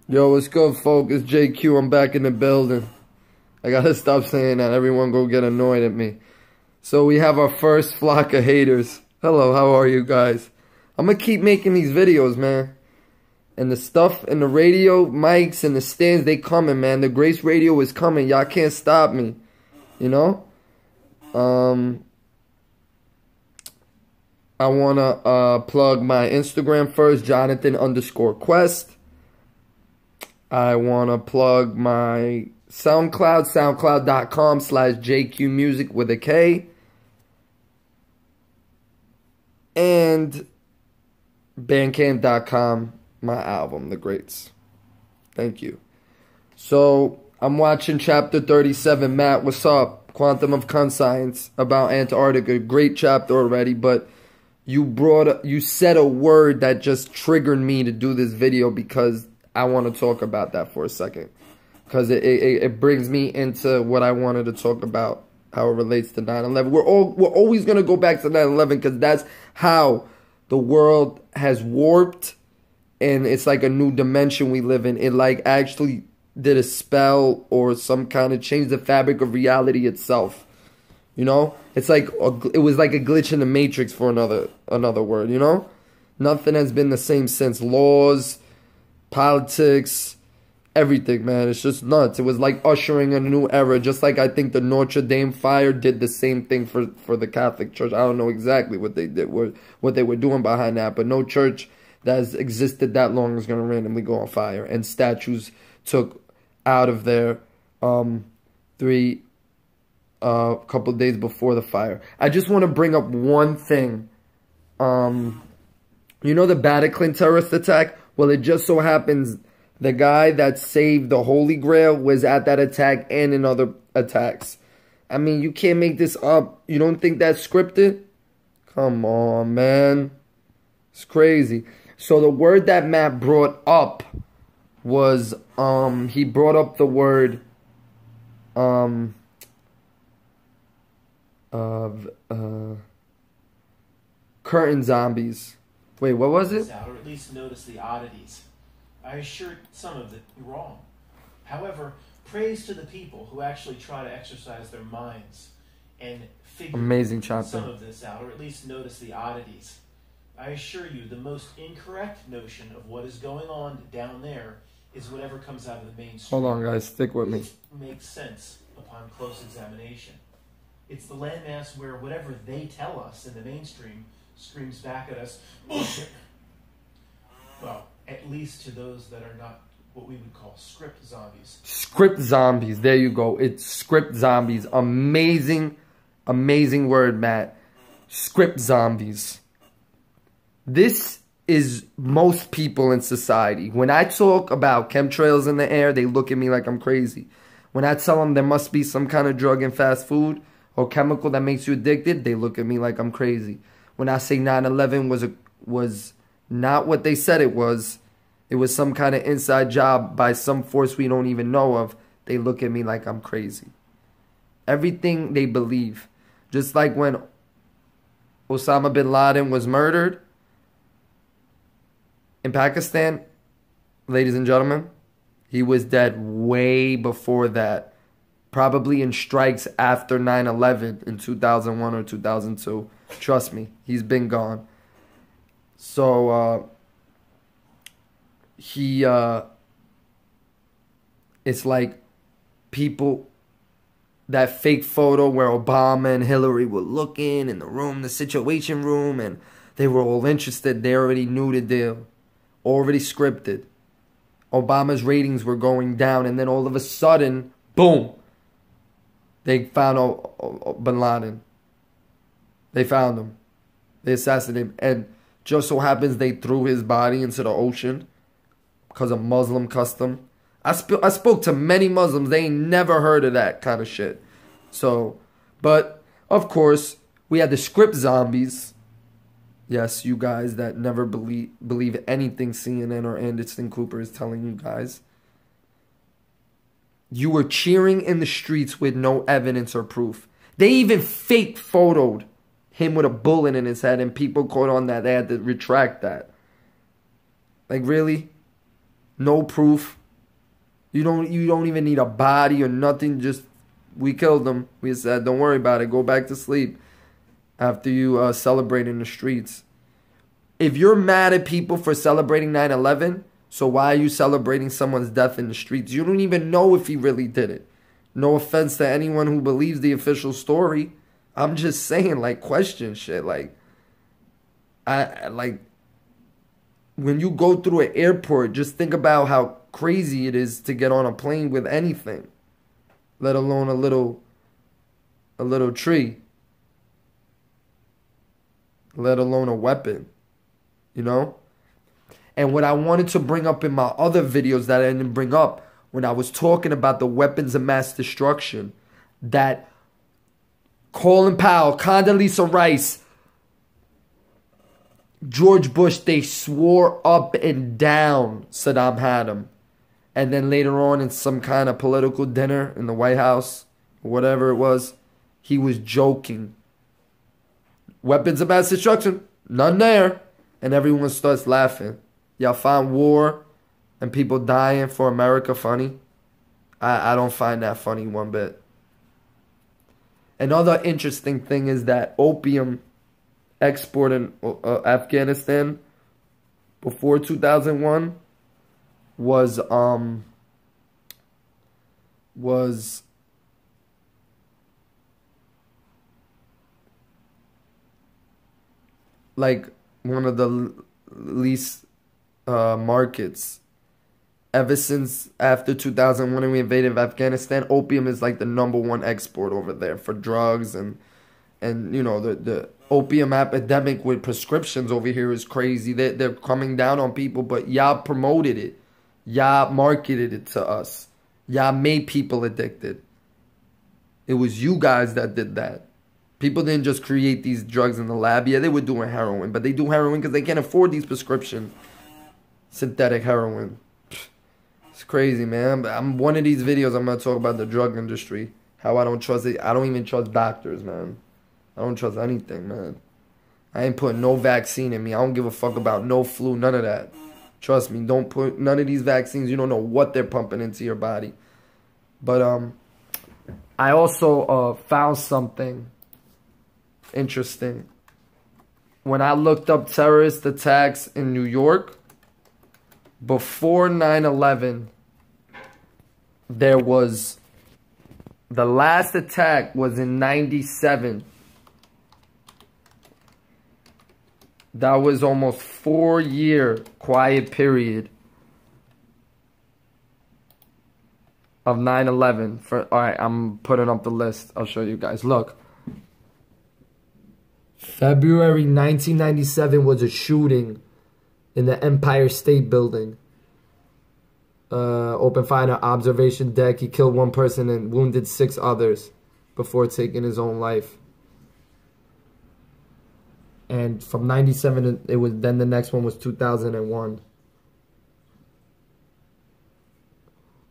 Yo, what's good, folks? It's JQ. I'm back in the building. I gotta stop saying that. Everyone go get annoyed at me. So we have our first flock of haters. Hello, how are you guys? I'm gonna keep making these videos, man. And the stuff and the radio mics and the stands, they coming, man. The Grace Radio is coming. Y'all can't stop me. You know? I wanna plug my Instagram first, Jonathan_Quest. I want to plug my SoundCloud, soundcloud.com/JQmusic with a K. And bandcamp.com, my album, The Greats. Thank you. So, I'm watching chapter 37. Matt, what's up? Quantum of Conscience about Antarctica. Great chapter already, but you said a word that just triggered me to do this video because I want to talk about that for a second, because it brings me into what I wanted to talk about, how it relates to 9/11. We're always going to go back to 9/11 because that's how the world has warped, and it's like a new dimension we live in. It like actually did a spell or some kind of changed the fabric of reality itself. You know, it's like it was like a glitch in the matrix, for another word. You know, nothing has been the same since. Laws, politics, everything, man. It's just nuts. It was like ushering a new era, just like I think the Notre Dame fire did the same thing for the Catholic Church. I don't know exactly what they did, what they were doing behind that, but no church that has existed that long is going to randomly go on fire. And statues took out of there a couple of days before the fire. I just want to bring up one thing. You know the Bataclan terrorist attack? Well, it just so happens the guy that saved the Holy Grail was at that attack and in other attacks. I mean, you can't make this up. You don't think that's scripted? Come on, man. It's crazy. So the word that Matt brought up was, he brought up the word, curtain zombies. Wait, what was it? Or at least notice the oddities. I assure some of it wrong. However, praise to the people who actually try to exercise their minds and figure some of this out, or at least notice the oddities. I assure you, the most incorrect notion of what is going on down there is whatever comes out of the mainstream. Hold on, guys. Stick with me. It makes sense upon close examination. It's the landmass where whatever they tell us in the mainstream screams back at us, bullshit. Well, at least to those that are not what we would call script zombies. Script zombies. There you go. It's script zombies. Amazing, amazing word, Matt. Script zombies. This is most people in society. When I talk about chemtrails in the air, they look at me like I'm crazy. When I tell them there must be some kind of drug in fast food or chemical that makes you addicted, they look at me like I'm crazy. When I say 9/11 was not what they said it was some kind of inside job by some force we don't even know of, they look at me like I'm crazy. Everything they believe. Just like when Osama bin Laden was murdered in Pakistan, ladies and gentlemen, he was dead way before that. Probably in strikes after 9/11 in 2001 or 2002. Trust me, he's been gone. So, it's like people, that fake photo where Obama and Hillary were looking in the room, the situation room, and they were all interested. They already knew the deal. Already scripted. Obama's ratings were going down, and then all of a sudden, boom, they found bin Laden. They found him. They assassinated him. And just so happens they threw his body into the ocean because of Muslim custom. I spoke to many Muslims. They ain't never heard of that kind of shit. So, but, of course, we had the script zombies. Yes, you guys that never believe anything CNN or Anderson Cooper is telling you guys. You were cheering in the streets with no evidence or proof. They even fake photoed him with a bullet in his head, and people caught on that. They had to retract that. Like, really? No proof. You don't even need a body or nothing. Just, we killed them. We said, don't worry about it. Go back to sleep after you celebrate in the streets. If you're mad at people for celebrating 9/11, so why are you celebrating someone's death in the streets? You don't even know if he really did it. No offense to anyone who believes the official story. I'm just saying, like, question shit. Like, when you go through an airport, just think about how crazy it is to get on a plane with anything, let alone a little tree, let alone a weapon, you know? And what I wanted to bring up in my other videos that I didn't bring up when I was talking about the weapons of mass destruction, that Colin Powell, Condoleezza Rice, George Bush, they swore up and down Saddam had him. And then later on in some kind of political dinner in the White House, or whatever it was, he was joking. Weapons of mass destruction, none there. And everyone starts laughing. Y'all find war and people dying for America funny? I don't find that funny one bit. Another interesting thing is that opium export in Afghanistan before 2001 was like one of the least markets. Ever since after 2001 when we invaded Afghanistan, opium is like the #1 export over there for drugs, and you know, the opium epidemic with prescriptions over here is crazy. They're coming down on people, but y'all promoted it. Y'all marketed it to us. Y'all made people addicted. It was you guys that did that. People didn't just create these drugs in the lab. Yeah, they were doing heroin, but they do heroin because they can't afford these prescription synthetic heroin. It's crazy, man. I'm one of these videos, I'm going to talk about the drug industry. How I don't trust it. I don't even trust doctors, man. I don't trust anything, man. I ain't putting no vaccine in me. I don't give a fuck about no flu, none of that. Trust me, don't put none of these vaccines. You don't know what they're pumping into your body. But I also found something interesting. When I looked up terrorist attacks in New York, before 9/11, there was, the last attack was in 97. That was almost 4-year quiet period of 9/11. Alright, I'm putting up the list. I'll show you guys. Look. February 1997 was a shooting in the Empire State Building. Open fire on an observation deck. He killed 1 person and wounded 6 others before taking his own life. And from 97, it was, then the next one was 2001.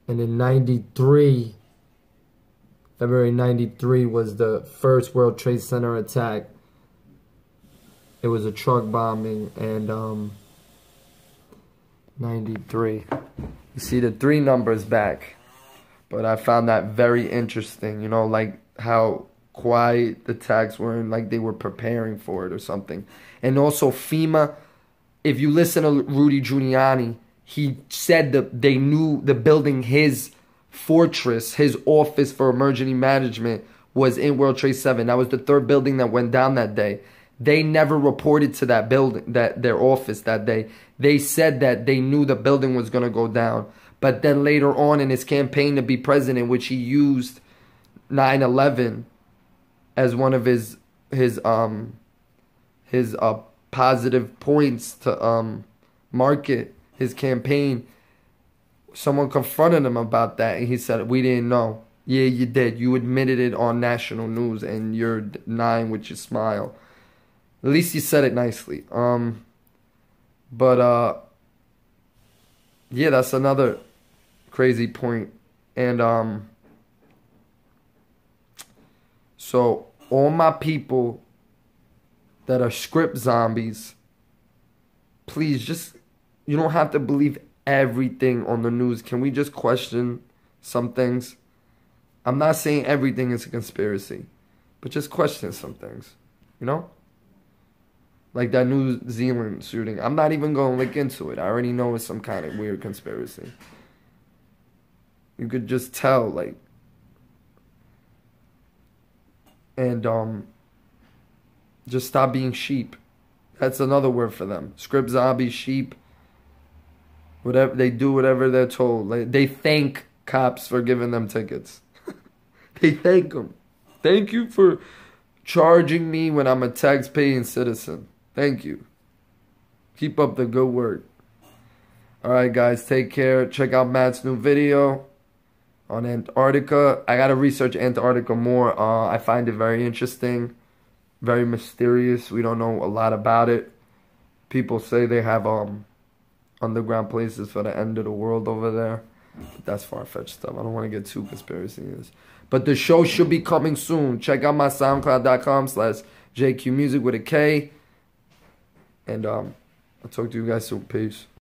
And in 93, February 93 was the first World Trade Center attack. It was a truck bombing, and 93. You see the 3 numbers back. But I found that very interesting, you know, like how quiet the attacks were, and like they were preparing for it or something. And also FEMA, if you listen to Rudy Giuliani, he said that they knew the building, his fortress, his office for emergency management was in World Trade 7. That was the 3rd building that went down that day. They never reported to that building, that their office that day. They said that they knew the building was going to go down. But then later on in his campaign to be president, which he used 9/11 as one of his positive points to market his campaign, someone confronted him about that, and he said, "We didn't know." Yeah, you did. You admitted it on national news, and you're denying with your smile. At least you said it nicely. Yeah, that's another crazy point. And so all my people that are script zombies, please just, you don't have to believe everything on the news. Can we just question some things? I'm not saying everything is a conspiracy, but just question some things, you know? Like that New Zealand shooting. I'm not even going to look into it. I already know it's some kind of weird conspiracy. You could just tell, like, and just stop being sheep. That's another word for them. Script zombie, sheep. Whatever they do, whatever they're told. Like, they thank cops for giving them tickets. They thank them. Thank you for charging me when I'm a tax-paying citizen. Thank you. Keep up the good work. Alright, guys. Take care. Check out Matt's new video on Antarctica. I gotta research Antarctica more. I find it very interesting. Very mysterious. We don't know a lot about it. People say they have underground places for the end of the world over there. But that's far-fetched stuff. I don't want to get too conspiracy. But the show should be coming soon. Check out my SoundCloud.com/JQMusic with a K. And I'll talk to you guys soon. Peace.